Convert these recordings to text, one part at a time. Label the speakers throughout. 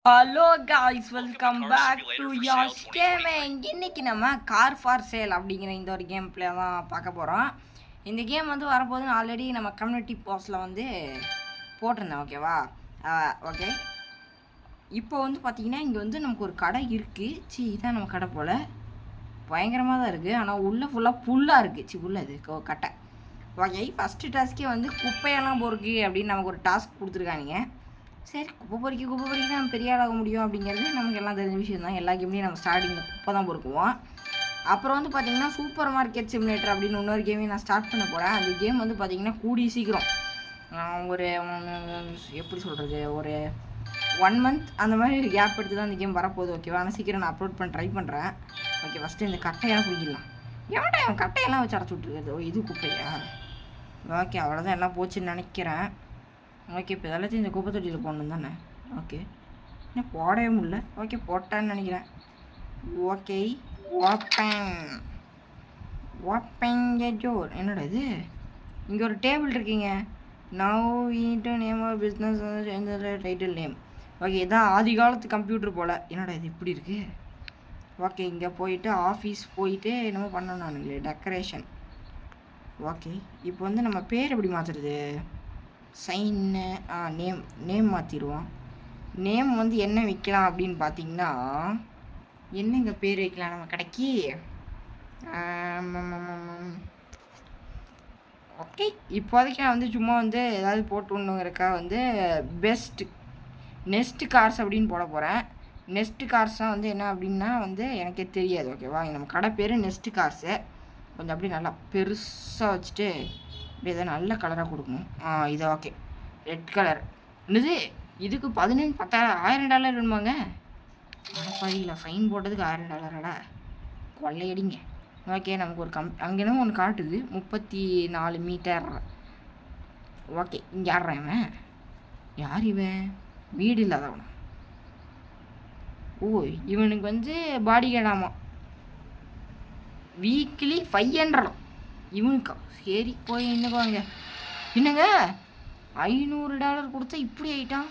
Speaker 1: Hello guys, welcome back to Yash gaming. இன்னைக்கு நம்ம car for sale அப்படிங்கிற இந்த ஒரு கேம் பிளே தான் பார்க்க போகிறோம். இந்த கேம் வந்து வரப்போதுன்னு ஆல்ரெடி நம்ம கம்யூனிட்டி போஸ்ட்டில் வந்து போட்டிருந்தேன். ஓகேவா? ஓகே. இப்போ வந்து பார்த்திங்கன்னா இங்கே வந்து நமக்கு ஒரு கடை இருக்குது. இதான் நம்ம கடை போல் பயங்கரமாக தான் இருக்குது. ஆனால் உள்ளே ஃபுல்லாக புல்லாக இருக்குது. புல்ல இது கட்டை. ஓகே, ஃபஸ்ட்டு டாஸ்க்கே வந்து குப்பையெல்லாம் பொறுக்கு அப்படின்னு நமக்கு ஒரு டாஸ்க் கொடுத்துருக்காங்க. சரி, குப்பை பொறிக்க தான் பெரிய ஆளாக முடியும் அப்படிங்கிறது நமக்கு எல்லாம் தெரிஞ்ச விஷயம் தான். எல்லா கேம்லேயும் நம்ம ஸ்டார்டிங்கில் குப்பை தான் பொறுக்குவோம். அப்புறம் வந்து பார்த்திங்கன்னா சூப்பர் மார்க்கெட் சிமுலேட்டர் அப்படின்னு இன்னொரு கேமையும் நான் ஸ்டார்ட் பண்ண போகிறேன். அந்த கேம் வந்து பார்த்திங்கன்னா கூடிய சீக்கிரம் ஒரு எப்படி சொல்கிறது, ஒரு 1 மந்த் அந்த மாதிரி கேப் எடுத்து தான் இந்த கேம் வரப்போகுது. ஓகேவா? ஆனால் சீக்கிரம் நான் அப்லோட் பண்ண ட்ரை பண்ணுறேன். ஓகே, ஃபஸ்ட்டு இந்த கட்டையெல்லாம் பிடிக்கலாம். எவன்டா என் கட்டையெல்லாம் வச்சு அடைச்சி விட்ருக்குறது? ஓ, இது குப்பையா? ஓகே, அவ்வளோதான், எல்லாம் போச்சுன்னு நினைக்கிறேன். ஓகே, இப்போ எல்லாத்தையும் இந்த குப்பை தொட்டியில் போடணும் தானே? ஓகே, இன்னும் போடவே முடியல. ஓகே, போட்டான்னு நினைக்கிறேன். ஓகே, ஜோர் என்னோட இது இங்கே ஒரு டேபிள் இருக்கீங்க. Now into name of business title name. Okay, இதான் ஆதி காலத்து கம்ப்யூட்டர் போல். என்னோட இது இப்படி இருக்குது. ஓகே, இங்கே போயிட்டு ஆஃபீஸ் போயிட்டு என்னமோ பண்ணணும் நானுங்களே, டெக்கரேஷன். ஓகே, இப்போ வந்து நம்ம பேர் எப்படி மாற்றுறது? சைன்னு நேம் மாற்றிடுவோம். நேம் வந்து என்ன வைக்கலாம் அப்படின்னு பார்த்தீங்கன்னா, என்னங்க பேர் வைக்கலாம் நம்ம கடைக்கு? ஓகே, இப்போதைக்கு நான் வந்து சும்மா வந்து ஏதாவது போட்டு விடணுங்கிறக்கா வந்து நெஸ்ட் கார்ஸ் அப்படின்னு போட போகிறேன். நெஸ்ட் கார்ஸ்னால் வந்து என்ன அப்படின்னா வந்து எனக்கே தெரியாது. ஓகேவா? நம்ம கடை பேர் நெஸ்ட் கார்ஸு. கொஞ்சம் அப்படியே நல்லா பெருசாக வச்சுட்டு இப்படி எதாவது நல்ல கலராக கொடுக்கணும். இது ஓகே, ரெட் கலர். என்னது இதுக்கு $10,000 வேணுமாங்க? பாதியில் ஃபைன் போட்டதுக்கு $1000 கொள்ளையடிங்க. ஓகே, நமக்கு ஒரு அங்கேனா ஒன்று காட்டுது 34 மீட்டர். ஓகே, இங்கே ஆடுறேன். இவன் யார்? இவன் வீடு இல்லாதவனா? ஓ, இவனுக்கு வந்து பாடி கேடாமா. வீக்லி 500 இவனுக்கா? சரி, போய் என்னங்க என்னங்க $500 கொடுத்தா இப்படி ஆகிட்டான்.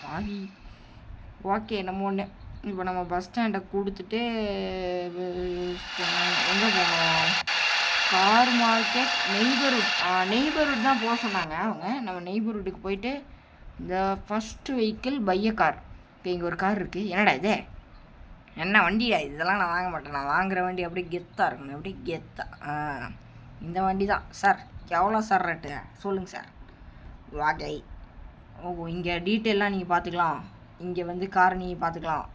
Speaker 1: பாவி. ஓகே, நம்ம ஒன்று இப்போ நம்ம பஸ் ஸ்டாண்டை கொடுத்துட்டு எங்கே போகணும்? கார் மார்க்கெட் நெய்பர்ஹுட் தான் போக சொன்னாங்க அவங்க. நம்ம நெய்பர்ஹுட்டுக்கு போயிட்டு இந்த ஃபஸ்ட்டு வெஹிக்கிள் பைய கார். இப்போ இங்கே ஒரு கார் இருக்குது. என்னடா இது? என்ன வண்டியா? இதெல்லாம் நான் வாங்க மாட்டேன். நான் வாங்குகிற வண்டி அப்படியே கெத்தாக இருக்கணும். அப்படியே கெத்தாக. இந்த வண்டி தான் சார். எவ்வளோ சார் ரேட்டு சொல்லுங்கள் சார். வாகை. ஓ, இங்கே டீட்டெயிலாம் நீங்கள் பார்த்துக்கலாம். இங்கே வந்து காரை நீங்கள் பார்த்துக்கலாம்.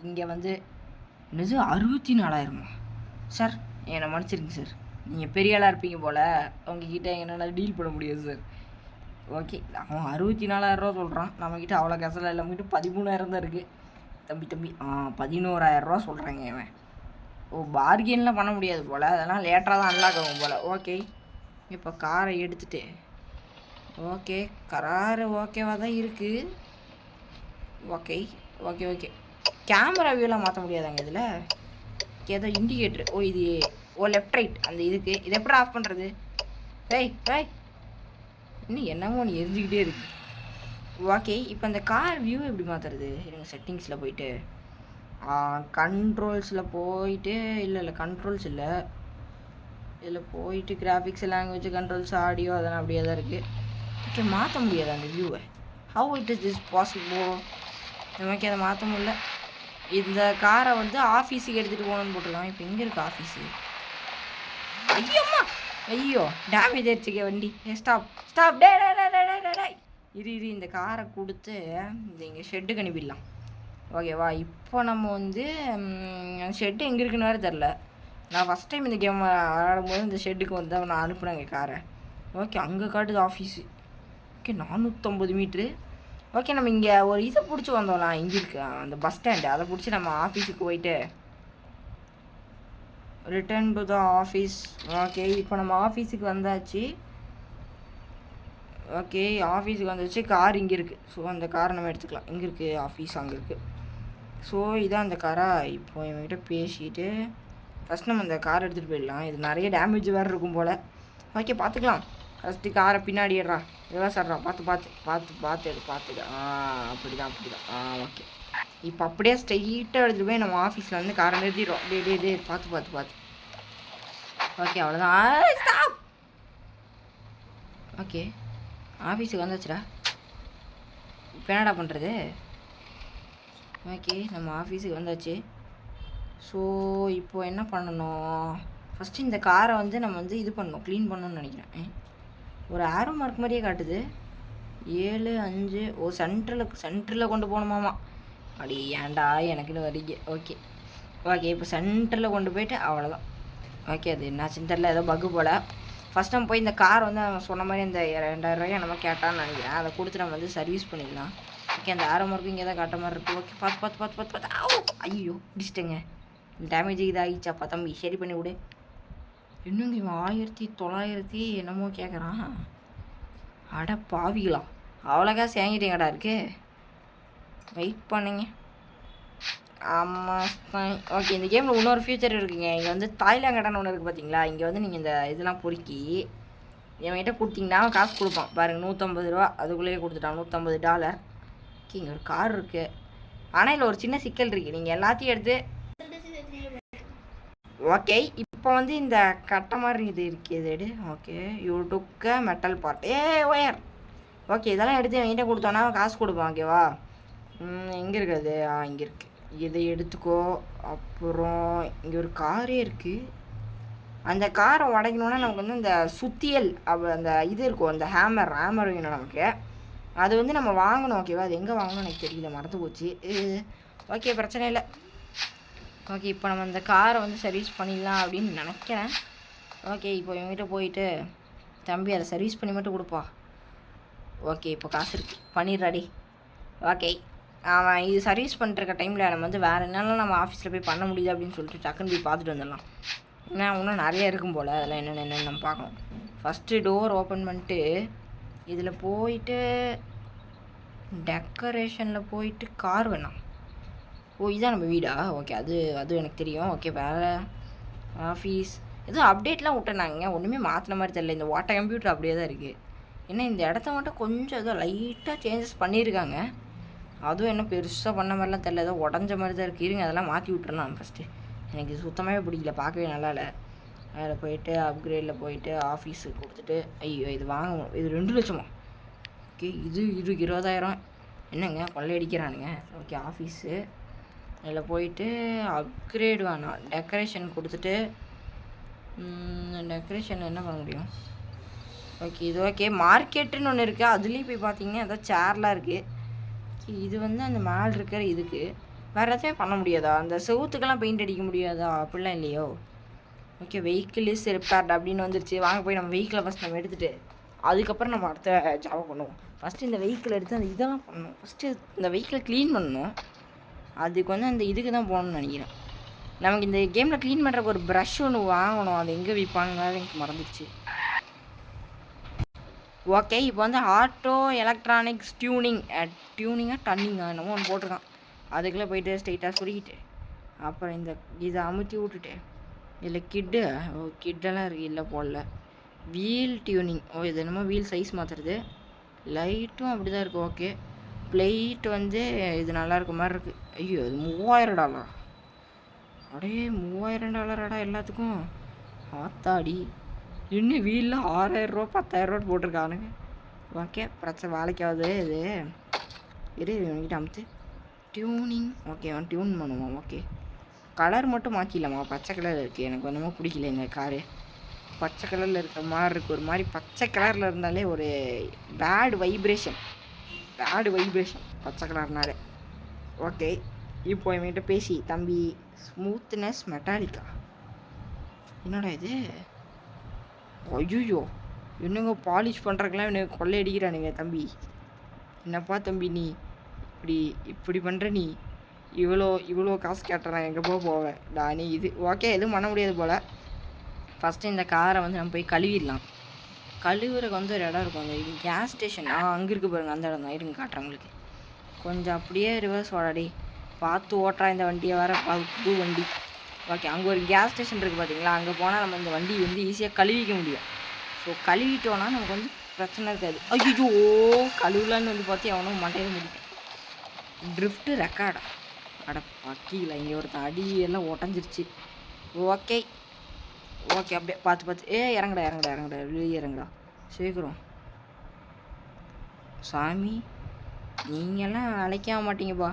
Speaker 1: இங்கே வந்து என்னது 64,000 சார்? என்னை மன்னிச்சிருங்க சார், நீங்கள் பெரிய ஆளாக இருப்பீங்க போல், உங்ககிட்ட என்னால் டீல் பண்ண முடியாது சார். ஓகே, அவன் 64,000 சொல்கிறான். நம்மக்கிட்ட அவ்வளோ கசலை இல்லை. நம்மக்கிட்ட 13,000 தான் இருக்குது. தம்பி 11,000 சொல்கிறாங்க இவன். ஓ, பார்கென்லாம் பண்ண முடியாது போல், அதெல்லாம் லேட்டராக தான் அன்லாக் ஆகும் போல். ஓகே, இப்போ காரை எடுத்துகிட்டு ஓகே, காரு ஓகேவாக தான் இருக்குது. ஓகே ஓகே ஓகே, கேமரா வியூலாம் மாற்ற முடியாதாங்க இதில்? ஏதோ இண்டிகேட்ரு. ஓ, இது லெஃப்ட் ரைட் அந்த இதுக்கு. இதை எப்படி ஆஃப் பண்ணுறது? இன்னும் என்னமோ ஒன்று எரிஞ்சிக்கிட்டே இருக்குது. ஓகே, இப்போ அந்த கார் வியூ எப்படி மாற்றுறது? எனக்கு செட்டிங்ஸில் போயிட்டு கண்ட்ரோல்ஸில் போயிட்டு இல்லை கண்ட்ரோல்ஸ் இல்லை, இதில் போயிட்டு கிராஃபிக்ஸ், லாங்குவேஜ், கண்ட்ரோல்ஸ், ஆடியோ அதெல்லாம் அப்படியே தான் இருக்குது. ஓகே, மாற்ற முடியாது அந்த வியூவை. How it is this possible? நமக்கு அதை மாற்ற முடியல. இந்த காரை வந்து ஆஃபீஸுக்கு எடுத்துகிட்டு போகணுன்னு போட்டுருக்கான். இப்போ எங்கே இருக்குது ஆஃபீஸு? ஐயோ, டேமேஜ் ஆயிடுச்சுக்க வண்டி. ஸ்டாப் டே. இரு இந்த காரை கொடுத்து இந்த இங்கே ஷெட்டுக்கு அனுப்பிடலாம். ஓகேவா? இப்போ நம்ம வந்து ஷெட்டு எங்கே இருக்குன்னு வேறு தெரில. நான் ஃபஸ்ட் டைம் இந்த கேம் விளையாடும்போது இந்த ஷெட்டுக்கு வந்து நான் அனுப்புனேங்க காரை. ஓகே, அங்கே காட்டுது ஆஃபீஸு. Okay, 450 metre. ஓகே, நம்ம இங்கே ஒரு இதை பிடிச்சி வந்தோம்லாம். இங்கே இருக்கு அந்த பஸ் ஸ்டாண்டு. அதை பிடிச்சி நம்ம ஆஃபீஸுக்கு போயிட்டு return to the office. Okay, இப்போ நம்ம ஆஃபீஸுக்கு வந்தாச்சு. ஓகே, ஆஃபீஸுக்கு வந்துச்சு. கார் இங்கே இருக்குது. ஸோ அந்த காரை நம்ம எடுத்துக்கலாம். இங்கே இருக்குது ஆஃபீஸ், அங்கே இருக்குது. ஸோ இதான் அந்த காரா. இப்போ இவங்ககிட்ட பேசிட்டு ஃபஸ்ட் நம்ம அந்த காரை எடுத்துகிட்டு போயிடலாம். இது நிறைய டேமேஜ் வேறு இருக்கும் போல். ஓகே, பார்த்துக்கலாம். ஃபஸ்ட்டு காரை பின்னாடி ஏறா. இதெல்லாம் சார்றா. பார்த்து எடு. அப்படி தான். ஓகே, இப்போ அப்படியே ஸ்ட்ரெயிட்டாக எடுத்துகிட்டு போய் நம்ம ஆஃபீஸில் வந்து காரை நிறுத்திடுறோம். டே பார்த்து ஓகே அவ்வளோதான். ஸ்டாப். ஓகே ஆஃபீஸுக்கு வந்தாச்சுடா. இப்போ என்னடா பண்ணுறது? ஓகே நம்ம ஆஃபீஸுக்கு வந்தாச்சு. ஸோ இப்போது என்ன பண்ணணும்? ஃபஸ்ட்டு இந்த காரை வந்து நம்ம வந்து இது பண்ணணும், க்ளீன் பண்ணணும்னு நினைக்கிறேன். ஒரு ஆரோ மார்க் மாதிரியே காட்டுது. 7 5. ஓ சென்டரில் கொண்டு போகணுமாமா. அப்படி ஏன்டா எனக்குன்னு வரீங்க. ஓகே இப்போ சென்டரில் கொண்டு போயிட்டு அவ்வளோதான். ஓகே அது என்னாச்சுன்னு தெரில, ஏதோ பக்கு போல். ஃபஸ்ட் நம்ம போய் இந்த கார் வந்து அவன் சொன்ன மாதிரி இந்த 2000 ரூபாய் நம்ம கேட்டான்னு நினைக்கிறேன். அதை கொடுத்து நம்ம வந்து சர்வீஸ் பண்ணிடலாம். ஓகே அந்த ஆரோ மார்க்கும் இங்கே தான் காட்ட மாதிரி இருக்குது. ஓகே பார்த்து ஐயோ பிடிச்சிட்டேங்க. டேமேஜ் இதாகிச்சாப்பா தம்பி, சரி பண்ணி விடு. இன்னுங்க இவன் 1900 என்னமோ கேட்குறான். அட பாவிகளா, அவ்வளோ காசு வாங்கிட்டீங்கடா இருக்கு. வெயிட் பண்ணுங்க. ஆமாம் ஓகே. இந்த கேமில் இன்னொரு ஃபியூச்சர் இருக்குங்க. இங்கே வந்து தாய்லாங்கடான்னு ஒன்று இருக்குது பார்த்தீங்களா? இங்கே வந்து நீங்கள் இந்த இதெல்லாம் பொறுக்கி என்கிட்ட கொடுத்தீங்கன்னா காசு கொடுப்பான் பாருங்கள். 150 ரூபா அதுக்குள்ளேயே கொடுத்துட்டான். $150. ஓகே இங்கே ஒரு கார் இருக்குது. ஆனால் இதில் ஒரு சின்ன சிக்கல் இருக்குது. நீங்கள் எல்லாத்தையும் எடுத்து ஓகே இப்போ வந்து இந்த கட்டை மாதிரி இது இருக்குது எடு. Okay you டுக்க metal part wire. Okay இதெல்லாம் எடுத்து என்கிட்ட கொடுத்தோன்னா காசு கொடுப்பான். ஓகேவா? எங்கே இருக்குது? இங்கே இருக்குது. இதை எடுத்துக்கோ. அப்புறம் இங்கே ஒரு காரே இருக்குது. அந்த காரை உடைக்கணுன்னா நமக்கு வந்து இந்த சுத்தியல் அந்த இது இருக்கும், அந்த ஹேமர் வேணும் நமக்கு. அது வந்து நம்ம வாங்கணும். ஓகேவா? அது எங்கே வாங்கணும் எனக்கு தெரியல, மறந்து போச்சு. ஓகே பிரச்சனை இல்லை. ஓகே இப்போ நம்ம இந்த காரை வந்து சர்வீஸ் பண்ணிடலாம் அப்படின்னு நினைக்கிறேன். ஓகே இப்போ இவங்ககிட்ட போயிட்டு தம்பி அதை சர்வீஸ் பண்ணி மட்டும் கொடுப்பா. ஓகே இப்போ காசு இருக்குது, பண்ணிடுறாடி. ஓகே அவன் இது சர்வீஸ் பண்ணுற டைமில் நம்ம வந்து வேறு என்னெல்லாம் நம்ம ஆஃபீஸில் போய் பண்ண முடியுது அப்படின்னு சொல்லிட்டு டக்குன்னு போய் பார்த்துட்டு வந்துடலாம். ஏன்னா இன்னும் நிறைய இருக்கும் போல், அதெல்லாம் என்னென்னு நம்ம பார்க்கணும். ஃபஸ்ட்டு டோர் ஓப்பன் பண்ணிட்டு இதில் போயிட்டு டெக்கரேஷனில் போயிட்டு கார் வேணாம். ஓ இதுதான் நம்ம வீடா? ஓகே அது எனக்கு தெரியும். ஓகே வேறு ஆஃபீஸ் எதுவும் அப்டேட்லாம் விட்டுனாங்க, ஒன்றுமே மாற்றின மாதிரி தெரியல. இந்த வாட்டர் கம்ப்யூட்டர் அப்படியே தான் இருக்குது. ஏன்னா இந்த இடத்த மட்டும் கொஞ்சம் ஏதோ லைட்டாக சேஞ்சஸ் பண்ணியிருக்காங்க. அதுவும் என்ன பெருசாக பண்ண மாதிரிலாம் தெரியல, ஏதோ உடஞ்ச மாதிரி தான் இருக்குது. இருங்க அதெல்லாம் மாற்றி விட்டுறலாம் ஃபஸ்ட்டு. எனக்கு சுத்தமாகவே பிடிக்கல, பார்க்கவே நல்லா இல்லை. அதில் போயிட்டு அப்கிரேடில் போயிட்டு ஆஃபீஸுக்கு கொடுத்துட்டு ஐயோ இது வாங்கணும். இது 2 லட்சமா? ஓகே இது 20,000 என்னங்க கொள்ளையடிக்கிறானுங்க. ஓகே ஆஃபீஸு அதில் போயிட்டு அப்கிரேட் வேணாம், டெக்கரேஷன் கொடுத்துட்டு டெக்கரேஷன் என்ன பண்ண முடியும்? ஓகே இது ஓகே. மார்க்கெட்டுன்னு ஒன்று இருக்குது, அதுலேயும் போய் பார்த்தீங்கன்னா ஏதாவது சேர்லாம் இருக்குது. இது வந்து அந்த மேலே இருக்கிற இதுக்கு வேறு எதாச்சும் பண்ண முடியாதா? அந்த செவுத்துக்கெல்லாம் பெயிண்ட் அடிக்க முடியாதா? அப்படிலாம் இல்லையோ? ஓகே வெஹிக்கிள் இஸ் ரிப்பேர்ட் அப்படின்னு வந்துருச்சு. வாங்க போய் நம்ம வெஹிக்கிளை ஃபஸ்ட் நம்ம எடுத்துகிட்டு அதுக்கப்புறம் நம்ம அடுத்த ஜாப் பண்ணுவோம். ஃபஸ்ட்டு இந்த வெஹிக்கிள் எடுத்து அந்த இதெல்லாம் பண்ணணும். ஃபஸ்ட்டு இந்த வெஹிக்கிளை க்ளீன் பண்ணணும். அதுக்கு வந்து அந்த இதுக்கு தான் போகணும்னு நினைக்கிறேன். நமக்கு இந்த கேமில் க்ளீன் பண்ணுறக்கு ஒரு ப்ரஷ் ஒன்று வாங்கணும். அது எங்கே விற்பாங்க எனக்கு மறந்துடுச்சு. ஓகே இப்போ வந்து ஆட்டோ எலக்ட்ரானிக்ஸ் டியூனிங்காக டன்னிங்காக என்னமோ ஒன்று போட்டிருக்கான். அதுக்குள்ளே போயிட்டு ஸ்ட்ரெயிட்டாக சுருக்கிட்டு அப்புறம் இந்த இதை அமுத்தி விட்டுட்டு இதில் கிட்டெல்லாம் இருக்குது. இல்லை போடல. Wheel tuning. இது என்னமோ வீல் சைஸ் மாற்றுறது. லைட்டும் அப்படி தான் இருக்குது. ஓகே பிளேட் வந்து இது நல்லா இருக்க மாதிரி இருக்குது. ஐயோ இது $3000. அப்படியே $3000 எல்லாத்துக்கும். ஆத்தாடி இன்னும் வீலில் $6000 $10,000 போட்டிருக்கானுங்க. ஓகே பிரச்சனை வேலைக்காவது இது என்கிட்ட அமுத்து டியூனிங். ஓகே அவன் டியூன் பண்ணுவான். ஓகே கலர் மட்டும் மாற்றிடலாமா? பச்சை கலர் இருக்குது, எனக்கு ஒன்றுமே பிடிக்கல இந்த காரு. பச்சை கலரில் இருக்கிற மாதிரி இருக்குது. ஒரு மாதிரி பச்சை கலரில் இருந்தாலே ஒரு பேட் வைப்ரேஷன் பச்சை கலர்னாலே. ஓகே இப்போ என்கிட்ட பேசி தம்பி ஸ்மூத்னஸ் மெட்டாலிக்கா என்னடா இது? ஐயோ என்னங்க பாலிஷ் பண்ணுறக்கெல்லாம் எனக்கு கொள்ளையடிக்கிறானுங்க. தம்பி என்னப்பா தம்பி நீ இப்படி பண்ணுற? நீ இவ்வளோ காசு கேட்டுறேன், எங்கே போவேன் நானே இது. ஓகே எதுவும் பண்ண முடியாது போல். ஃபஸ்ட்டு இந்த காரை வந்து நம்ம போய் கழுவிடலாம். கழுவுறதுக்கு வந்து ஒரு இடம் இருக்கும், அந்த கேஸ் ஸ்டேஷன் அங்கே இருக்குது பாருங்கள், அந்த இடம் தான். இருங்க காட்டுறேன் உங்களுக்கு. கொஞ்சம் அப்படியே ரிவர்ஸ் ஓடாடி பார்த்து ஓட்டுறா இந்த வண்டியை. வர புது வண்டி. ஓகே அங்கே ஒரு கேஸ் ஸ்டேஷன் இருக்குது பார்த்தீங்களா? அங்கே போனால் நம்ம இந்த வண்டி வந்து ஈஸியாக கழுவிக்க முடியும். ஸோ கழுவிட்டோன்னா நமக்கு வந்து பிரச்சனை இருக்காது. ஐயோ கழுவலான்னு வந்து பார்த்து எவனும் மண்டையில் முடிக்கும். ட்ரிஃப்ட்டு ரெக்கார்டா? அட பக்கியில் இங்கே ஒருத்தன் அடி எல்லாம் உடஞ்சிருச்சு. ஓகே ஓகே அப்படியே பார்த்து பார்த்து இறங்குடா இறங்குடா இறங்குடா வெளியே இறங்குடா சீக்கிரம். சாமி நீங்கள்லாம் அழைக்காம மாட்டீங்கப்பா.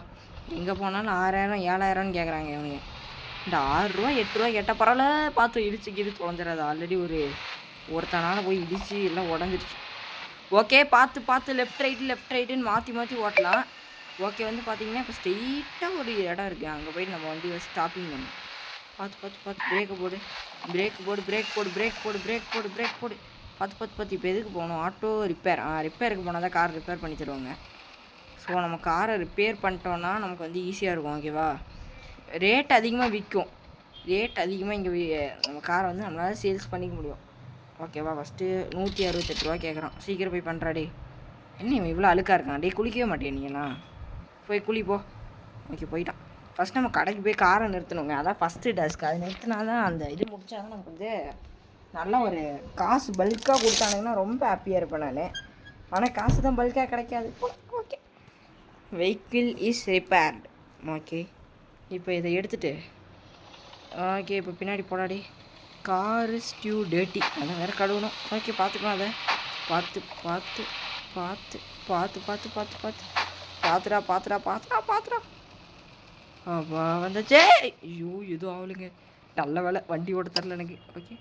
Speaker 1: எங்கே போனாலும் 6000 7000ன்னு கேட்குறாங்க இவனுங்க. இந்த 6 ரூபா 8 ரூபா கேட்டால் பரவாயில்ல பார்த்து இடிச்சு தொலைஞ்சிடாது. ஆல்ரெடி ஒருத்தனால போய் இடிச்சு எல்லாம் உடஞ்சிருச்சு. ஓகே பார்த்து லெஃப்ட் ரைட்டுன்னு மாற்றி ஓட்டலாம். ஓகே வந்து பார்த்தீங்கன்னா இப்போ ஸ்ட்ரெயிட்டாக ஒரு இடம் இருக்குது. அங்கே போய்ட்டு நம்ம வண்டி வச்சு ஸ்டாப்பிங் பண்ணணும். பார்த்து பிரேக் போடு. பார்த்து இப்போ எதுக்கு போகணும்? ஆட்டோ ரிப்பேருக்கு போனால் தான் கார் ரிப்பேர் பண்ணி தருவாங்க. ஸோ நம்ம காரை ரிப்பேர் பண்ணிட்டோன்னா நமக்கு வந்து ஈஸியாக இருக்கும். ஓகேவா? ரேட் அதிகமாக விற்கும். இங்கே நம்ம காரை வந்து நம்மளால் சேல்ஸ் பண்ணிக்க முடியும். ஓகேவா? ஃபஸ்ட்டு 168 ரூபா கேட்குறான். சீக்கிரம் போய் பண்ணுறாடே. என்ன இவன் இவ்வளோ அழுக்காக இருக்கான்? டே குளிக்கவே மாட்டேன் நீங்களாம். போய் குளிப்போ. ஓகே போயிட்டான். ஃபஸ்ட் நம்ம கடைக்கு போய் காரை நிறுத்தணுங்க. அதான் ஃபஸ்ட்டு டாஸ்க். அது நிறுத்தினா தான் அந்த இது முடித்தா தான் நமக்கு வந்து நல்லா ஒரு காசு பல்காக கொடுத்தானுங்கன்னா ரொம்ப ஹாப்பியாக இருப்பேன் நான். ஆனால் காசு தான் பல்காக கிடைக்காது. Okay vehicle is repaired. Okay இப்போ இதை எடுத்துகிட்டு ஓகே இப்போ பின்னாடி போடாடி. காரு ஸ்டியூ டேட்டி அதான் வேறு கழுவணும். ஓகே பார்த்துக்கலாம். அதை பார்த்துடா. அப்பா வந்துச்சே. ஐயோ எதுவும் ஆகலைங்க. நல்ல வேலை வண்டி ஓட்ட தரல எனக்கு. ஓகே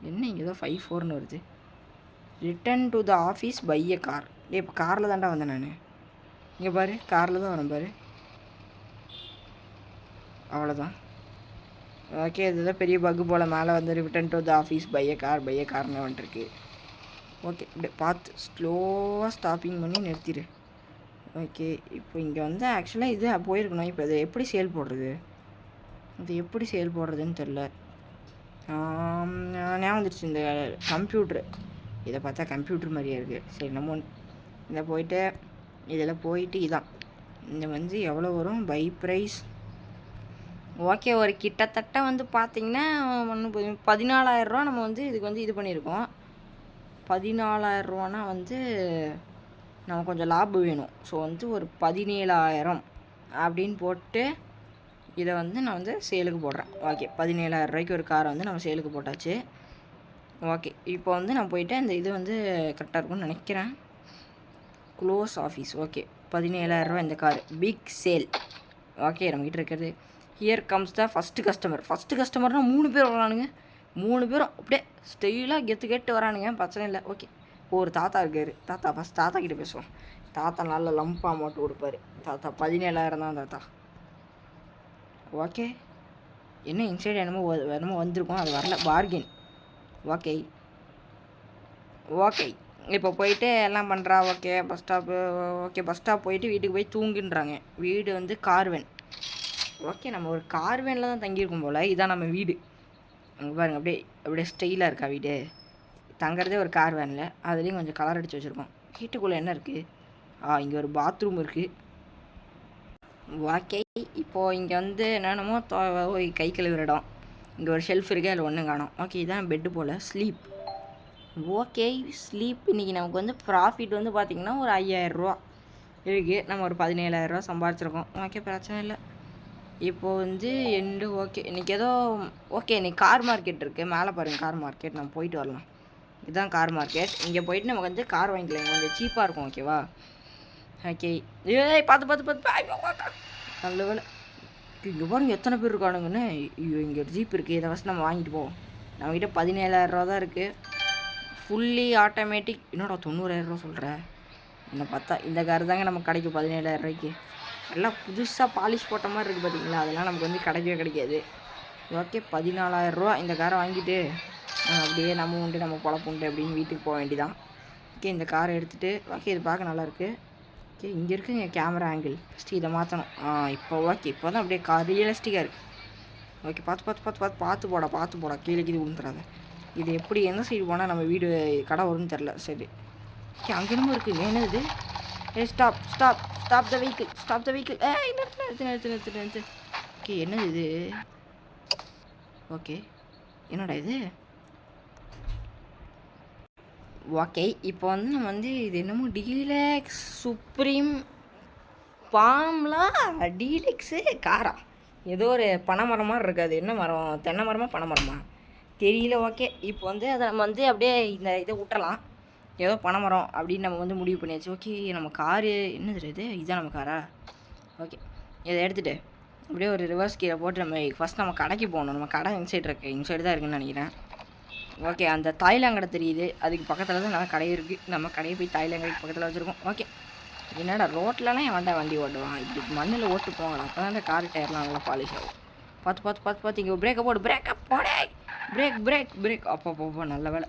Speaker 1: என்ன இங்கே ஏதோ 54ன்னு வருது. Return to the office by a car. இப்போ காரில் தான்டா வந்தேன் நான். இங்கே பாரு காரில் தான் வரேன் பாரு. அவ்வளோதான். ஓகே இதுதான் பெரிய பக்கு போல். மேலே வந்து return to the office by a கார்னு வந்துட்டுருக்கு. ஓகே இப்படி பார்த்து ஸ்லோவாக ஸ்டாப்பிங் பண்ணி நிறுத்திடு. ஓகே இப்போ இங்கே வந்து ஆக்சுவலாக இது போயிருக்கணும். இப்போ இது எப்படி சேல் போடுறதுன்னு தெரில. ஞாபகம் வந்துடுச்சு. இந்த கம்ப்யூட்ரு இதை பார்த்தா கம்ப்யூட்ரு மாதிரியே இருக்குது. சரி நம்ம இதில் போயிட்டு இதான் இந்த வந்து எவ்வளோ வரும் பை ப்ரைஸ். ஓகே ஒரு கிட்டத்தட்ட வந்து பார்த்திங்கன்னா 14,000 ரூபா நம்ம வந்து இதுக்கு வந்து இது பண்ணியிருக்கோம். 14,000 ரூபானா வந்து நமக்கு கொஞ்சம் லாபம் வேணும். ஸோ வந்து ஒரு 17,000 அப்படின்னு போட்டு இதை வந்து நான் வந்து சேலுக்கு போடுறேன். ஓகே 17,000 ரூபாய்க்கு ஒரு காரை வந்து நம்ம சேலுக்கு போட்டாச்சு. ஓகே இப்போ வந்து நான் போயிட்டு அந்த இது வந்து கரெக்டாக இருக்கும்னு நினைக்கிறேன். Close office. ஓகே 17,000 ரூபா இந்த காரு பிக் சேல். ஓகே நம்மக்கிட்ட இருக்கிறது. ஹியர் கம்ஸ் த ஃபஸ்ட்டு கஸ்டமர்னால் 3 பேர் வரானுங்க. 3 பேரும் அப்படியே ஸ்டைலாக கெட்டு வரானுங்க. பிரச்சனை இல்லை. ஓகே ஒரு தாத்தா இருக்கார். தாத்தா கிட்டே பேசுவோம். தாத்தா நல்ல லம்பாக அமௌண்ட் கொடுப்பாரு. தாத்தா 17,000 தான் தாத்தா. ஓகே என்ன இன்சைடு என்னமோ வந்திருக்கோம். அது வரல பார்கென். ஓகே இப்போ போயிட்டு எல்லாம் பண்ணுறா. ஓகே பஸ் ஸ்டாப் போயிட்டு வீட்டுக்கு போய் தூங்குன்றாங்க. வீடு வந்து கார்வேன். ஓகே நம்ம ஒரு கார்வேனில் தான் தங்கியிருக்கோம் போல். இதான் நம்ம வீடு. அங்கே பாருங்கள் அப்படியே ஸ்டைலாக இருக்கா வீடு. தங்குறதே ஒரு கார்வேனில். அதுலேயும் கொஞ்சம் கலர் அடித்து வச்சுருக்கோம். வீட்டுக்குள்ளே என்ன இருக்குது? இங்கே ஒரு பாத்ரூம் இருக்குது. ஓகே இப்போது இங்கே வந்து என்னென்னமோ கை கழுவுற இடம். இங்கே ஒரு ஷெல்ஃப் இருக்குது. அதில் ஒன்றும் காணோம். ஓகே இதான் பெட்டு போல். ஸ்லீப். Okay sleep. இன்றைக்கி நமக்கு வந்து ப்ராஃபிட் வந்து பார்த்திங்கன்னா ஒரு 5,000 ரூபா இருக்குது. நம்ம ஒரு 17,000 ரூபா சம்பாதிச்சிருக்கோம். ஓகே பிரச்சனை இல்லை. இப்போது வந்து ஓகே இன்றைக்கி இன்றைக்கி கார் மார்க்கெட் இருக்குது. மேலே பாருங்கள் கார் மார்க்கெட். நம்ம போயிட்டு வரலாம். இதுதான் கார் மார்க்கெட். இங்கே போயிட்டு நமக்கு வந்து கார் வாங்கிக்கலாம். இங்கே கொஞ்சம் சீப்பாக இருக்கும். ஓகேவா? ஓகே பார்த்து நல்ல வேலை. இங்கே பாருங்க எத்தனை பேர் இருக்கானுங்கன்னு. இங்கே ஒரு ஜீப் இருக்குது. இதை ஃபஸ்ட் நம்ம வாங்கிட்டு போவோம். நம்மக்கிட்ட 17,000 ரூபா தான் இருக்குது. Fully automatic. என்னோட 90,000 ரூபா சொல்கிறேன். என்னை பார்த்தா இந்த கார் தாங்க நமக்கு கிடைக்கும் 17,000 ரூபாய்க்கு. எல்லாம் புதுசாக பாலிஷ் போட்ட மாதிரி இருக்குது பார்த்தீங்களா. அதெல்லாம் நமக்கு வந்து கிடைக்காது. ஓகே 14,000 ரூபா இந்த காரை வாங்கிட்டு அப்படியே நம்ம பொழப்பு உண்டு அப்படின்னு வீட்டுக்கு போக வேண்டியதான். ஓகே இந்த காரை எடுத்துகிட்டு ஓகே இது பார்க்க நல்லாயிருக்கு. ஓகே இங்கே இருக்குங்க கேமரா ஆங்கிள். ஃபஸ்ட்டு இதை மாற்றணும். இப்போ ஓகே இப்போ தான் அப்படியே ரியலிஸ்டிக்காக இருக்குது. ஓகே பார்த்து போடா கீழே விழுந்துடாத. இது எப்படி எந்த சைடு போனால் நம்ம வீடு கடை வரும்னு தெரில. சரி ஓகே அங்கே என்னமோ இருக்குது. என்னது? Stop the vehicle. நிறுத்து. ஓகே என்னது இது? ஓகே என்னடா இது? ஓகே இப்போ வந்து நம்ம வந்து இது என்னமோ டீலக்ஸ் சுப்ரீம் பாம்லாம் டீலக்ஸு காரா ஏதோ ஒரு பனை மரம் மாதிரி இருக்காது. என்ன மரம்? தென்னை மரமா பனை மரமா தெரியல. ஓகே, இப்போ வந்து அதை நம்ம வந்து அப்படியே இந்த இதை விட்டுறலாம். ஏதோ பனை மரம் அப்படின்னு நம்ம வந்து முடிவு பண்ணியாச்சு. ஓகே, நம்ம காரு என்னது இது? இதுதான் நம்ம காரா? ஓகே, இதை எடுத்துகிட்டு அப்படியே ஒரு ரிவர்ஸ் கீரை போட்டு நம்ம ஃபஸ்ட் நம்ம கடைக்கு போகணும். நம்ம கடை இன்சைட் இருக்குது, இன்சைடு தான் இருக்குதுன்னு நினைக்கிறேன். ஓகே, அந்த தாய்லாங்கடை தெரியுது, அதுக்கு பக்கத்தில் தான் நம்ம கடை இருக்குது. நம்ம கடையை போய் தாய்லாங்கடைக்கு பக்கத்தில் வச்சுருக்கோம். ஓகே, என்னடா ரோட்லலாம் என் வண்டி ஓட்டுவான், இப்படி மண்ணில் ஓட்டு போங்கடா, அப்போ தான் கார் டயர்லாம் நல்லா பாலிஷ் ஆகும். பார்த்து இங்கே பிரேக்கை போடு, பிரேக்கப் போடே, பிரேக் அப்போ நல்ல வேலை.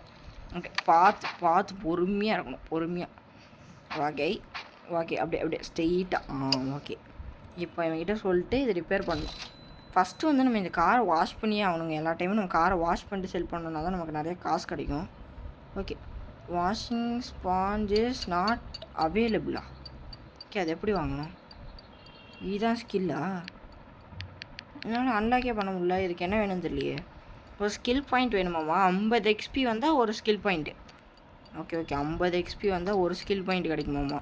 Speaker 1: ஓகே, பார்த்து பொறுமையாக இருக்கணும், பொறுமையாக. ஓகே அப்படியே ஸ்ட்ரெயிட்டாக. ஓகே, இப்போ இவங்ககிட்ட சொல்லிட்டு இதை ரிப்பேர் பண்ணணும். ஃபஸ்ட்டு வந்து நம்ம இந்த காரை வாஷ் பண்ணியே ஆகணுங்க. எல்லா டைமும் நம்ம காரை வாஷ் பண்ணிட்டு செல் பண்ணோன்னா தான் நமக்கு நிறைய காசு கிடைக்கும். ஓகே, வாஷிங் ஸ்பாஞ்சஸ் நாட் அவைலபிளா? ஓகே, அது எப்படி வாங்கணும்? இதுதான் ஸ்கில்லா? என்னால் அன்லாக்கே பண்ண முடியல. இதுக்கு என்ன வேணும்னு தெரியலையே. ஒரு ஸ்கில் பாயிண்ட் வேணுமாம்மா. 50 XP வந்தால் ஒரு ஸ்கில் பாயிண்ட்டு. ஓகே 50 XP வந்தால் ஒரு ஸ்கில் பாயிண்ட் கிடைக்குமாம்மா.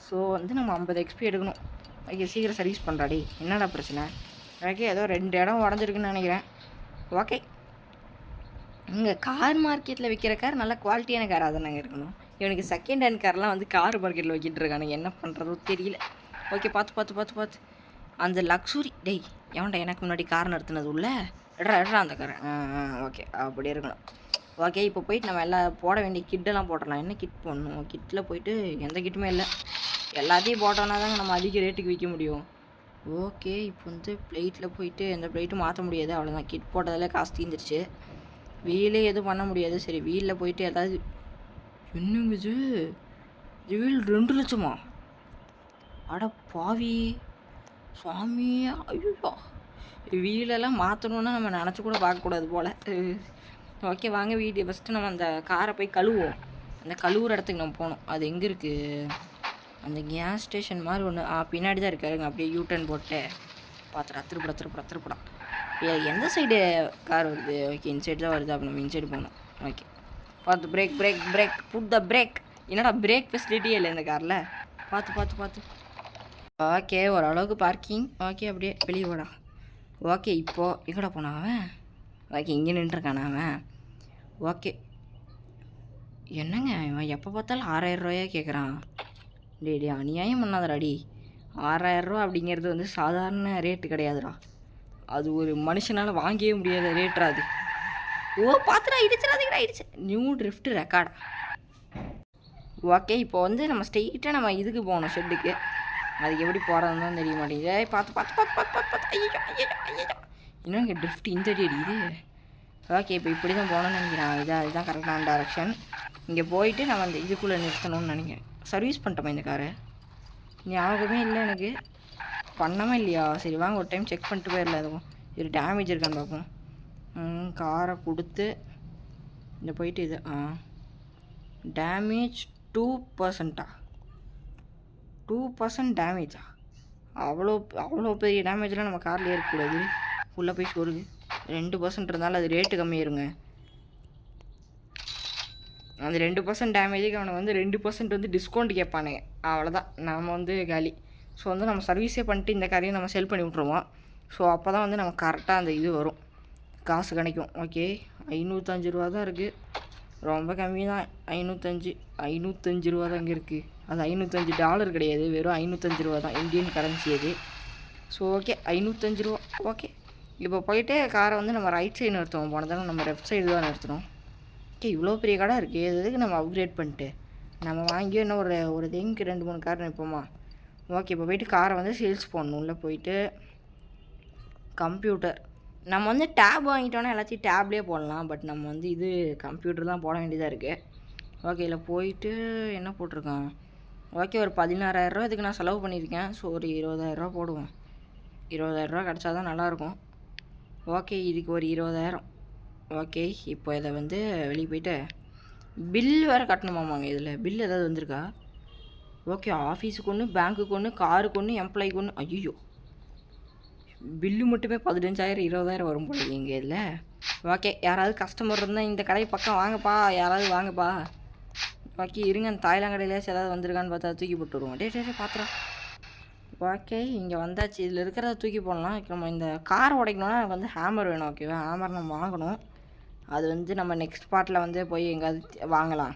Speaker 1: ஸோ வந்து நம்ம 50 XP எடுக்கணும். ஓகே, சீக்கிரம் சர்வீஸ் பண்ணுறாடி. என்னடா பிரச்சனை? ஓகே, ஏதோ 2 இடம் உடஞ்சிருக்குன்னு நினைக்கிறேன். ஓகே, இங்கே கார் மார்க்கெட்டில் விற்கிற கார் நல்ல குவாலிட்டியான காராக தானே இருக்கணும். இவனுக்கு செகண்ட் ஹேண்ட் கார்லாம் வந்து கார் மார்க்கெட்டில் வைக்கிட்டு இருக்கானுங்க. என்ன பண்ணுறதோ தெரியல. ஓகே, பார்த்து அந்த லக்ஸுரி டேய் எவன்டா எனக்கு முன்னாடி கார் நிறுத்தினது உள்ள எட்ரா அந்த காரை. ஓகே, அப்படி இருக்கணும். ஓகே, இப்போ போயிட்டு நம்ம எல்லாம் போட வேண்டிய கிட்டெல்லாம் போட்டுடலாம். என்ன கிட் போடணும்? கிட்டில் போயிட்டு எந்த கிட்டுமே இல்லை. எல்லாத்தையும் போட்டோன்னா தாங்க நம்ம அதிக ரேட்டுக்கு விற்க முடியும். ஓகே, இப்போ வந்து பிளேட்டில் போயிட்டு எந்த பிளேட்டும் மாற்ற முடியாது, அவ்வளோதான். கிட் போட்டதில் காசு தீர்ந்துருச்சு. வீலே எதுவும் பண்ண முடியாது. சரி, வீலில் போயிட்டு ஏதாவது. என்னங்க இது வீல் 2 லட்சமா? அட பாவி சாமி, ஐயோ, வீலெல்லாம் மாற்றணுன்னா நம்ம நினச்சி கூட பார்க்கக்கூடாது போல். ஓகே, வாங்க வீடு ஃபஸ்ட்டு நம்ம அந்த காரை போய் கழுவோம். அந்த கழுவுற இடத்துக்கு நம்ம போகணும். அது எங்கே இருக்குது? அந்த கேஸ் ஸ்டேஷன் மாதிரி ஒன்று பின்னாடி தான் இருக்காருங்க. அப்படியே யூட்டர்ன் போட்டு பார்த்துடா, திருப்படா. எந்த சைடு கார் வருது? ஓகே, இன்சைடு தான் வருது. அப்போ நம்ம இன்சைடு போகணும். ஓகே, பார்த்து பிரேக் புட் த பிரேக். என்னடா பிரேக் ஃபெசிலிட்டியே இல்லை இந்த காரில். பார்த்து. ஓகே, ஓரளவுக்கு பார்க்கிங். ஓகே, அப்படியே வெளியே போடா. ஓகே, இப்போது எங்கடா போனான் அவன்? ஓகே, இங்கே நின்றுருக்கானா அவன்? ஓகே, என்னங்க இவன் எப்போ பார்த்தாலும் 6000 ரூபாயா கேட்குறான்? டே அநியாயம் பண்ணாதடாடி. 6000 ரூபா அப்படிங்கிறது வந்து சாதாரண ரேட்டு கிடையாதுடா. அது ஒரு மனுஷனால் வாங்கவே முடியாத ரேட்ரா அது. ஓ பார்த்துடா, இடிச்சு நியூ ட்ரிஃப்ட் ரெக்கார்டா. ஓகே, இப்போ வந்து நம்ம ஸ்ட்ரெயிட்டாக நம்ம இதுக்கு போகணும், ஷெட்டுக்கு. அதுக்கு எப்படி போகிறதுன்னு தான் தெரிய மாட்டேங்குது. பார்த்து ஐயோ என்னங்க ட்ரிஃப்ட் இந்த அடி அடிக்குது. ஓகே, இப்போ இப்படி தான் போகணும்னு நினைக்கிறேன். இதுதான் கரெக்டான டைரக்ஷன். இங்கே போயிட்டு நம்ம அந்த இதுக்குள்ளே நிறுத்தணும்னு நினைக்கிறேன். சர்வீஸ் பண்ணிட்டோமா இந்த காரை? ஞாபகமே இல்லை எனக்கு. பண்ணாமல் இல்லையா? சரி வாங்க ஒரு டைம் செக் பண்ணிட்டு போயிடல. எதுவும் இது டேமேஜ் இருக்கான்னு பார்ப்போம். காரை கொடுத்து இந்த போயிட்டு இது டேமேஜ் 2%. 2% டேமேஜா? அவ்வளோ பெரிய டேமேஜ்லாம் நம்ம காரில் இருக்கக்கூடாது. உள்ளே போய் சொருகு. 2% இருந்தாலும் அது ரேட்டு கம்மியாயிருங்க. அந்த 2% டேமேஜுக்கு அவனை வந்து 2% வந்து டிஸ்கவுண்ட் கேட்பானுங்க. அவ்வளோதான், நாம் வந்து காலி. ஸோ வந்து நம்ம சர்வீஸே பண்ணிட்டு இந்த காரையும் நம்ம செல் பண்ணி விட்ருவோம். ஸோ அப்போ தான் வந்து நம்ம கரெக்டாக அந்த இது வரும், காசு கிடைக்கும். ஓகே, 505 ரூபா தான் இருக்குது. ரொம்ப கம்மி தான். 505 ரூபா தான் இங்கே இருக்குது. அது $505 கிடையாது, வெறும் 505 ரூபா தான், இந்தியன் கரன்சி அது. ஸோ ஓகே, 505 ரூபா. ஓகே, இப்போ போயிட்டு காரை வந்து நம்ம ரைட் சைடு நிறுத்துவோம். போனதாலும் நம்ம லெஃப்ட் சைடு தான் நிறுத்தணும். ஓகே, இவ்வளோ பெரிய கடை இருக்குது. எதுக்கு நம்ம அப்கிரேட் பண்ணிட்டு நம்ம வாங்கி இன்னும் ஒரு தேங்க்கு 2-3 கார் நிற்போமா? ஓகே, இப்போ போயிட்டு காரை வந்து சேல்ஸ் பண்ணணும். உள்ளே போயிட்டு கம்ப்யூட்டர், நம்ம வந்து டேப் வாங்கிட்டோன்னா எல்லாத்தையும் டேப்லேயே போடலாம். பட் நம்ம வந்து இது கம்ப்யூட்டர் தான் போட வேண்டியதாக இருக்குது. ஓகே, இதில் போயிட்டு என்ன போட்டிருக்கான்? ஓகே, ஒரு 16,000 ரூபா இதுக்கு நான் செலவு பண்ணியிருக்கேன். ஸோ ஒரு 20,000 ரூபா போடுவோம். 20,000 ரூபா கிடச்சா தான் நல்லாயிருக்கும். ஓகே, இதுக்கு ஒரு 20,000. ஓகே, இப்போ இதை வந்து வெளியே போயிட்டு பில் வேறு கட்டணுமாமாங்க. இதில் பில் ஏதாவது வந்திருக்கா? ஓகே, ஆஃபீஸுக்கு ஒன்று, பேங்க்குக்கு ஒன்று, காருக்கு ஒன்று, எம்ப்ளாய்க்கு ஒன்று. ஐயோ, பில்லு மட்டுமே 15,000 20,000 வரும் போல இங்கே இதில். ஓகே, யாராவது கஸ்டமர் இருந்தால் இந்த கடை பக்கம் வாங்கப்பா, யாராவது வாங்கப்பா. ஓகே, இருங்க, அந்த தாய்லாங்கடையிலேயாச்சும் ஏதாவது வந்திருக்கான்னு பார்த்தா தூக்கி போட்டு வருவோம். டே பார்த்துறோம். ஓகே இங்கே வந்தாச்சு. இதில் இருக்கிறத தூக்கி போடலாம். நம்ம இந்த கார் உடைக்கணும்னா எனக்கு வந்து ஹேமர் வேணும். ஓகேவா, ஹேமர் நம்ம வாங்கணும். அது வந்து நம்ம நெக்ஸ்ட் பார்ட்டில் வந்து போய் எங்கேயாவது வாங்கலாம்.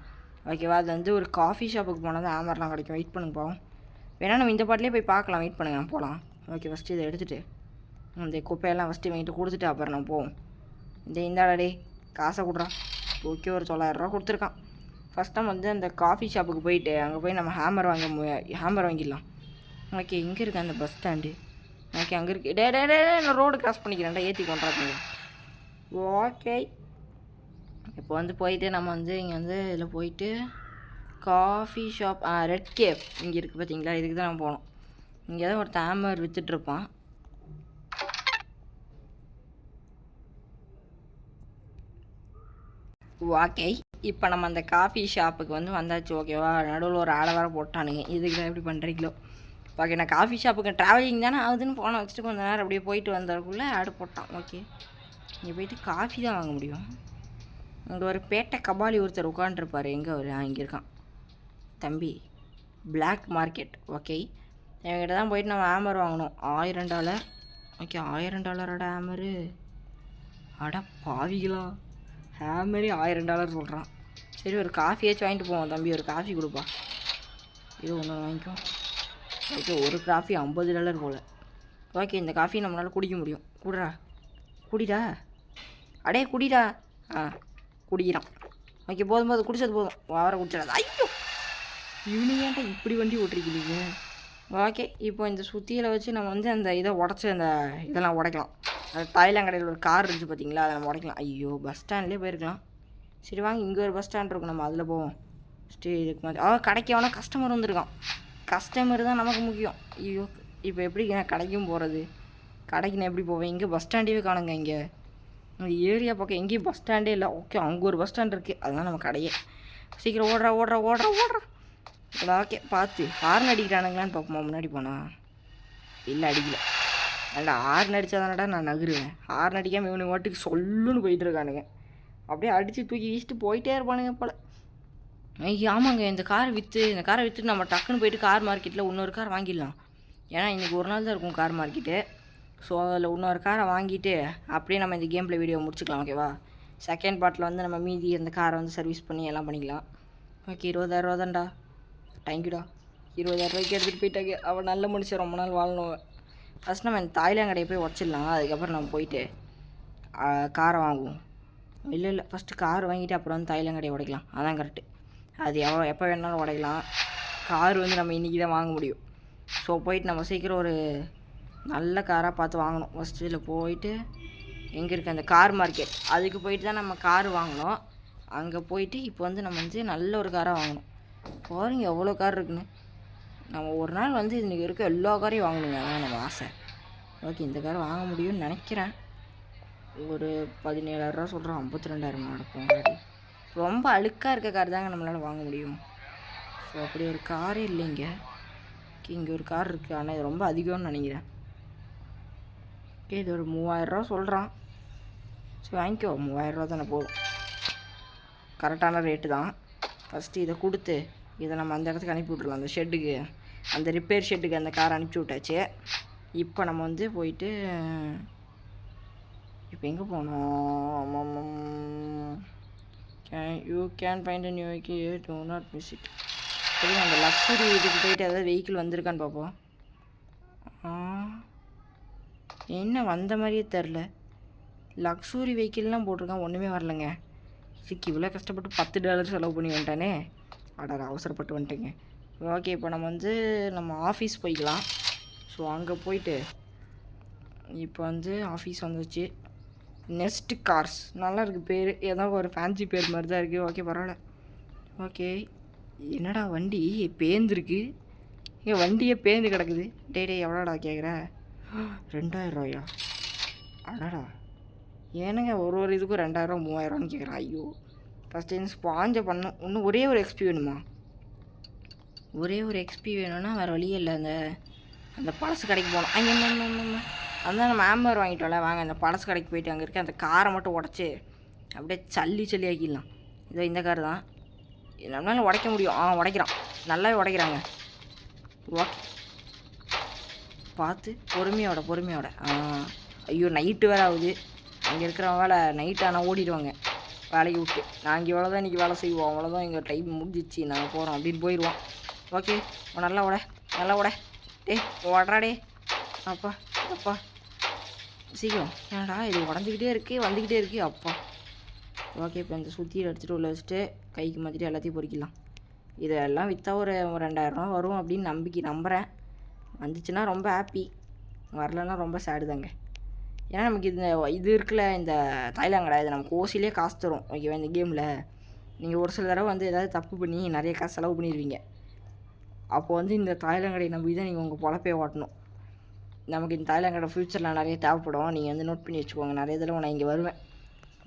Speaker 1: ஓகேவா, அது வந்து ஒரு காஃபி ஷாப்புக்கு போனால் தான் ஹேமர்லாம் கிடைக்கும். வெயிட் பண்ணுங்க போவோம். வேணால் நம்ம இந்த பாட்டிலே போய் பார்க்கலாம். வெயிட் பண்ணுங்க, நம்ம போகலாம். ஓகே, ஃபஸ்ட்டு இதை எடுத்துகிட்டு இந்த குப்பையெல்லாம் ஃபஸ்ட்டு வாங்கிட்டு கொடுத்துட்டு அப்புறம் நம்ம போவோம். இந்தாடே காசை கொடுறான். ஓகே, ஒரு 900 கொடுத்துருக்கான். ஃபஸ்ட் டைம் வந்து அந்த காஃபி ஷாப்புக்கு போயிட்டு அங்கே போய் நம்ம ஹேமர் வாங்கிடலாம். ஓகே, இங்கே இருக்கு அந்த பஸ் ஸ்டாண்டு. ஓகே, அங்கே இருக்கு. டே நான் ரோடு கிராஸ் பண்ணிக்கிறேன்டா, ஏற்றி கொண்டாடுங்க. ஓகே, இப்போ வந்து போயிட்டு நம்ம வந்து இங்கே வந்து இதில் போயிட்டு காஃபி ஷாப் ரெட் கேப் இங்கே இருக்குது பார்த்தீங்களா, இதுக்கு தான் நம்ம போகணும். இங்கே தான் ஒரு ஹேமர் விற்றுட்ருப்பான். ஓகே, இப்போ நம்ம அந்த காஃபி ஷாப்புக்கு வந்து வந்தாச்சு. ஓகேவா, நடுவில் ஒரு ஆளை வேறு போட்டானுங்க. இதுக்கு தான் எப்படி பண்ணுறீங்களோ. ஓகே, நான் காஃபி ஷாப்புக்கு ட்ராவலிங் தானே ஆகுதுன்னு ஃபோனை வச்சுட்டு கொஞ்சம் நேரம் அப்படியே போயிட்டு வந்ததுக்குள்ளே ஆடு போட்டான். ஓகே, இங்கே போயிட்டு காஃபி தான் வாங்க முடியும். இங்கே ஒரு பேட்டை கபாலி ஒருத்தர் உட்காண்ட்ருப்பார். எங்கே அவர்? இங்கே இருக்கான் தம்பி. Black market. ஓகே, என்கிட்ட தான் போயிட்டு நம்ம ஹேமர் வாங்கணும். $1000. Okay, $1000 hammer. அட பாவிகளா, ஹேமரே $1000 சொல்கிறான். சரி, ஒரு காஃபியாச்சும் வாங்கிட்டு போவோம். தம்பி ஒரு காஃபி கொடுப்பா. இது ஒன்று வாங்கிக்கோ. ஓகே, ஒரு காஃபி $50 போல். ஓகே, இந்த காஃபி நம்மளால் குடிக்க முடியும். குடிடா அடே குடிடா. குடிக்கிறான். ஓகே, போதும் குடிச்சது போதும். வார குடிச்சிடாது. ஐயோ, இவனுங்க ஏன்டா இப்படி வண்டி ஓட்டிருக்கீங்க. ஓகே, இப்போ இந்த சுற்றியில் வச்சு நம்ம வந்து அந்த இதை உடச்சி அந்த இதெல்லாம் உடைக்கலாம். அந்த தாய்லாங்கடையில் ஒரு கார் இருந்துச்சு பார்த்தீங்களா, அதை நம்ம உடைக்கலாம். ஐயோ, பஸ் ஸ்டாண்ட்லேயே போயிருக்கலாம். சரி வாங்க, இங்கே ஒரு பஸ் ஸ்டாண்ட் இருக்கும், நம்ம அதில் போவோம். இதுக்கு மாதிரி கடைக்கு எவனா கஸ்டமர் வந்துருக்கான். கஸ்டமர் தான் நமக்கு முக்கியம். ஐயோ, இப்போ எப்படி நான் கடைக்கும் போகிறது? கடைக்கு நான் எப்படி போவேன்? இங்கே பஸ் ஸ்டாண்டே காணுங்க. இங்கே இந்த ஏரியா பக்கம் எங்கேயும் பஸ் ஸ்டாண்டே இல்லை. ஓகே, அங்கே ஒரு பஸ் ஸ்டாண்ட் இருக்குது, அதுதான் நம்ம கடையே. சீக்கிரம் ஓடுறா. ஓகே, பார்த்து ஹார்ன் அடிக்கிறானுங்களான்னு பார்ப்போமா. முன்னாடி போனா இல்லை, அடிக்கல. அல்ல, ஹார்ன் அடித்தா தானடா நான் நகருவேன். ஹார்ன் அடிக்காமல் இவனுக்கு வாட்டுக்கு சொல்லுன்னு போயிட்டு இருக்கானுங்க. அப்படியே அடித்து தூக்கி வீசிட்டு போயிட்டே இருப்பானுங்க போல். ஆமாங்க, இந்த காரை விற்று நம்ம டக்குன்னு போயிட்டு கார் மார்க்கெட்டில் இன்னொரு கார் வாங்கிடலாம். ஏன்னா இன்றைக்கி ஒரு நாள் தான் இருக்கும் கார் மார்க்கெட்டு. ஸோ அதில் இன்னொரு காரை வாங்கிட்டு அப்படியே நம்ம இந்த கேமில் வீடியோ முடிச்சுக்கலாம். ஓகேவா, செகண்ட் பார்ட்டில் வந்து நம்ம மீதி அந்த காரை வந்து சர்வீஸ் பண்ணி எல்லாம் பண்ணிக்கலாம். ஓகே, 20000 தான்டா. தேங்க்யூடா. 20000 எடுத்துகிட்டு போயிட்டாங்க. அவள் நல்ல மனுஷன், ரொம்ப நாள் வாழணும். ஃபஸ்ட் நம்ம இந்த தாய்லாங்கடையை போய் உடச்சிடலாம். அதுக்கப்புறம் நம்ம போயிட்டு காரை வாங்குவோம். இல்லை ஃபஸ்ட்டு கார் வாங்கிட்டு அப்புறம் வந்து தாய்லாங்கடையை உடைக்கலாம். அதான் கரெக்டு. அது எப்போ வேணாலும் உடைக்கலாம். கார் வந்து நம்ம இன்றைக்கி தான் வாங்க முடியும். ஸோ போயிட்டு நம்ம சீக்கிரம் ஒரு நல்ல காராக பார்த்து வாங்கணும். ஃபஸ்ட்டு இதில் போயிட்டு எங்கே இருக்குது அந்த கார் மார்க்கெட், அதுக்கு போயிட்டு தான் நம்ம கார் வாங்கணும். அங்கே போயிட்டு இப்போ வந்து நம்ம வந்து நல்ல ஒரு காராக வாங்கணும். பாருங்க எவ்வளோ கார் இருக்குன்னு. நம்ம ஒரு நாள் வந்து இன்றைக்கி இருக்க எல்லா காரையும் வாங்கணுங்க, அதான் நம்ம ஆசை. ஓகே, இந்த காரை வாங்க முடியும்னு நினைக்கிறேன். ஒரு 17000 சொல்கிறோம். 52000 நடக்கும். ரொம்ப அழுக்காக இருக்க கார் தாங்க நம்மளால் வாங்க முடியும். ஸோ அப்படி ஒரு காரே இல்லைங்க. இங்கே ஒரு கார் இருக்குது, ஆனால் இது ரொம்ப அதிகம்னு நினைக்கிறேன். ஓகே, இது ஒரு 3000 சொல்கிறான். சரி வாங்கிக்கோ, 3000 தானே போதும். கரெக்டான ரேட்டு தான். ஃபஸ்ட்டு இதை கொடுத்து இதை நம்ம அந்த இடத்துக்கு அனுப்பி விட்றலாம். அந்த ஷெட்டுக்கு, அந்த ரிப்பேர் ஷெட்டுக்கு அந்த காரை அனுப்பிச்சி விட்டாச்சு. இப்போ நம்ம வந்து போயிட்டு இப்போ எங்கே போனோம்? You can find new vehicle, do not miss it. சரி, அந்த லக்ஸரி இதுக்கு போயிட்டு ஏதாவது வெஹிக்கிள் வந்திருக்கான்னு பார்ப்போம். என்ன வந்த மாதிரியே தெரில. லக்ஸுரி வெஹிக்கிள்லாம் போட்டிருக்கான், ஒன்றுமே வரலைங்க. இதுக்கு இவ்வளோ கஷ்டப்பட்டு $10 செலவு பண்ணி வந்துட்டானே. அவசரப்பட்டு வந்துட்டேங்க. ஓகே, இப்போ நம்ம வந்து நம்ம ஆஃபீஸ் போய்க்கலாம். ஸோ அங்கே போயிட்டு இப்போ வந்து ஆஃபீஸ் வந்துச்சு. நெஸ்ட் கார்ஸ் நல்லா இருக்குது பேர், ஏதோ ஒரு ஃபேன்சி பேர் மாதிரி தான் இருக்குது. ஓகே, பரவாயில்ல. ஓகே, என்னடா வண்டி பேந்துருக்கு. ஏன் வண்டியே பேந்து கிடக்குது. டே எவ்வளோடா கேட்குற? 2000 அடடா, ஏனுங்க ஒரு இதுக்கும் 2000 3000 கேட்குறேன். ஐயோ, ஃபஸ்ட் டைம் ஸ்பாஞ்சை பண்ணணும். இன்னும் ஒரே ஒரு எக்ஸ்பி வேணுமா? ஒரே ஒரு எக்ஸ்பி வேணும்னா வேறு வழியே இல்லை. அந்த பழசு கடைக்கு போகணும். அதான் நம்ம ஹேமர் வாங்கிட்டோம்ல. வாங்க அந்த பழசு கடைக்கு போயிட்டு அங்கே இருக்க அந்த காரை மட்டும் உடச்சி அப்படியே சல்லி ஆக்கிடலாம். இதோ இந்த கார் தான் நம்மளால உடைக்க முடியும். உடைக்கிறான், நல்லாவே உடைக்கிறாங்க. ஓகே, பார்த்து பொறுமையோட ஐயோ நைட்டு வேறு ஆகுது. அங்கே இருக்கிறவங்க வேலை நைட்டு ஆனால் ஓடிடுவாங்க வேலைக்கு விட்டு. நாங்கள் இவ்வளோ தான் இன்றைக்கி வேலை செய்வோம், அவ்வளோதான் எங்கள் டைம் முடிஞ்சிச்சு, நாங்கள் போகிறோம் அப்படின்னு போயிடுவோம். ஓகே நல்லா ஓட டே ஓடுறாடே. அப்பா சீக்கிரம். ஏன்டா இது உடஞ்சிக்கிட்டே இருக்குது வந்துக்கிட்டே இருக்குது. அப்பா ஓகே. இப்போ இந்த சுற்றியில் எடுத்துகிட்டு உள்ள வச்சுட்டு கைக்கு மாற்றிட்டு எல்லாத்தையும் பொறிக்கலாம். இதெல்லாம் விற்றா ஒரு 2000 வரும் அப்படின்னு நம்புகிறேன். வந்துச்சுன்னா ரொம்ப ஹாப்பி, வரலன்னா ரொம்ப சேடு தாங்க. ஏன்னா நமக்கு இது இருக்குல்ல, இந்த தாய்லாங்கடா இது நமக்கு ஓசிலே காசு தரும். ஓகேவா? இந்த கேமில் நீங்கள் ஒரு சில தடவை வந்து ஏதாவது தப்பு பண்ணி நிறைய காசு செலவு பண்ணிடுவீங்க. அப்போது வந்து இந்த தாய்லாங்கடை நம்பி தான் நீங்கள் உங்கள் பொழப்பே ஓட்டணும். நமக்கு இந்த தாய்லாங்கடை ஃப்யூச்சரில் நிறைய தேவைப்படும். நீங்கள் வந்து நோட் பண்ணி வச்சுக்கோங்க. நிறைய தடவை நான் இங்கே வருவேன்.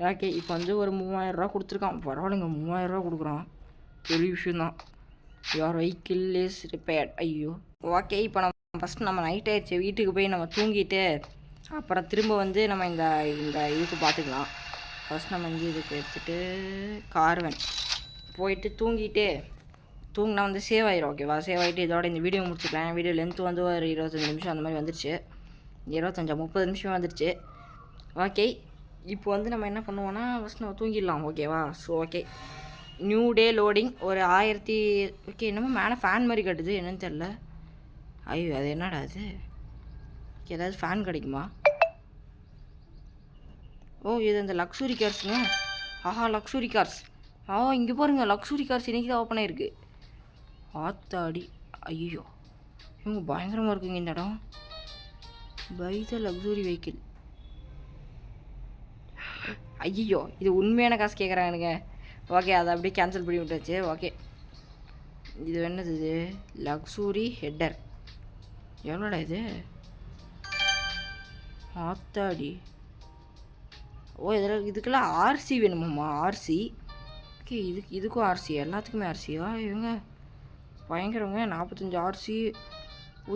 Speaker 1: ஓகே இப்போ வந்து ஒரு 3000 கொடுத்துருக்கான். பரவாயில்லைங்க, 3000 கொடுக்குறான், பெரிய விஷயந்தான். Your vehicle is repaired. ஐயோ ஓகே. இப்போ நம்ம நைட் ஆயிடுச்சு, வீட்டுக்கு போய் நம்ம தூங்கிட்டு அப்புறம் திரும்ப வந்து நம்ம இந்த இதுக்கு பார்த்துக்கலாம். ஃபஸ்ட் நம்ம வந்து இதுக்கு எடுத்துகிட்டு கார்வன் போயிட்டு தூங்கினா வந்து சேவ் ஆயிரும். ஓகேவா? சேவ் ஆகிட்டு இதோட இந்த வீடியோ முடிச்சுக்கலாம். வீடியோ லென்த்து வந்து ஒரு 25 நிமிஷம் அந்த மாதிரி வந்துருச்சு. 30 நிமிஷம் வந்துருச்சு. ஓகே இப்போ வந்து நம்ம என்ன பண்ணுவோன்னா ஃபஸ்ட் நம்ம தூங்கிடலாம். ஓகேவா? So okay new day loading ஒரு 1000. ஓகே என்னமோ மேலே ஃபேன் மாதிரி கட்டுது, என்னன்னு தெரில. ஐயோ அது என்னடா அது? ஏதாவது ஃபேன் கிடைக்குமா? ஓ இது இந்த லக்ஸுரி கார்ஸுங்க. Luxury cars. இங்கே பாருங்கள், லக்ஸுரி கார்ஸ் இன்றைக்கி தான் ஓப்பன் ஆகிருக்கு. ஆத்தாடி ஐயோ இவங்க பயங்கரமாக இருக்குங்க இந்த இடம். By the luxury vehicle. ஐயோ இது உண்மையான காசு கேட்குறானுங்க. ஓகே அதை அப்படியே கேன்சல் பண்ணி விட்டாச்சு. ஓகே இது என்னது? இது லக்ஸுரி ஹெட்டர். எவ்வளோடா இது? ஆத்தாடி. இதுக்கெல்லாம் ஆர்சி வேணுமாம்மா? ஆர்சி. ஓகே இதுக்கும் ஆர்சி, எல்லாத்துக்குமே ஆர்சியா? இவங்க பயங்கரவங்க. 45 ஆர்சி.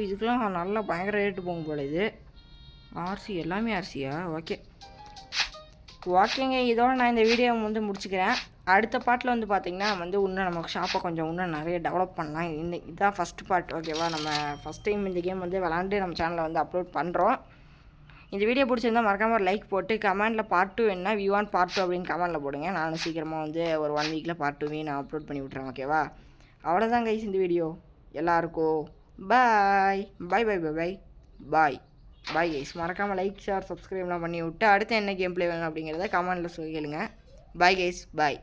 Speaker 1: இதுக்கெல்லாம் நல்லா பயங்கர ரேட்டு போகும் போல. இது ஆர்சி எல்லாமே ஆர்சியா? ஓகேங்க இதோட நான் இந்த வீடியோவை வந்து முடிச்சுக்கிறேன். அடுத்த பார்ட்டில் வந்து பார்த்திங்கன்னா வந்து இன்னும் நமக்கு ஷாப்பை கொஞ்சம் இன்னும் நிறைய டெவலப் பண்ணலாம். இதுதான் ஃபஸ்ட் பார்ட். ஓகேவா? நம்ம ஃபஸ்ட் டைம் இந்த கேம் வந்து விளாண்டு நம்ம சேனலில் வந்து அப்லோட் பண்ணுறோம். இந்த வீடியோ பிடிச்சிருந்தால் மறக்காமல் ஒரு லைக் போட்டு கமெண்டில் பார்ட் 2 என்ன வி வாண்ட் பார்ட் 2 அப்படின்னு கமெண்டில் போடுங்க. நானும் சீக்கிரமாக வந்து ஒரு 1 வீக்கில் பார்ட் 2 நான் அப்லோட் பண்ணி விட்றேன். ஓகேவா? அவ்வளோதான் கைஸ் இந்த வீடியோ. எல்லாருக்கும் பாய் பாய் பாய் பாய் பாய் பாய் பாய் கைஸ். மறக்காமல் லைக் ஷேர் சப்ஸ்கிரைப்லாம் பண்ணி விட்டு அடுத்து என்ன கேம் ப்ளே வேணும் அப்படிங்கிறத கமெண்டில் கேளுங்க. பாய் கைஸ், பாய்.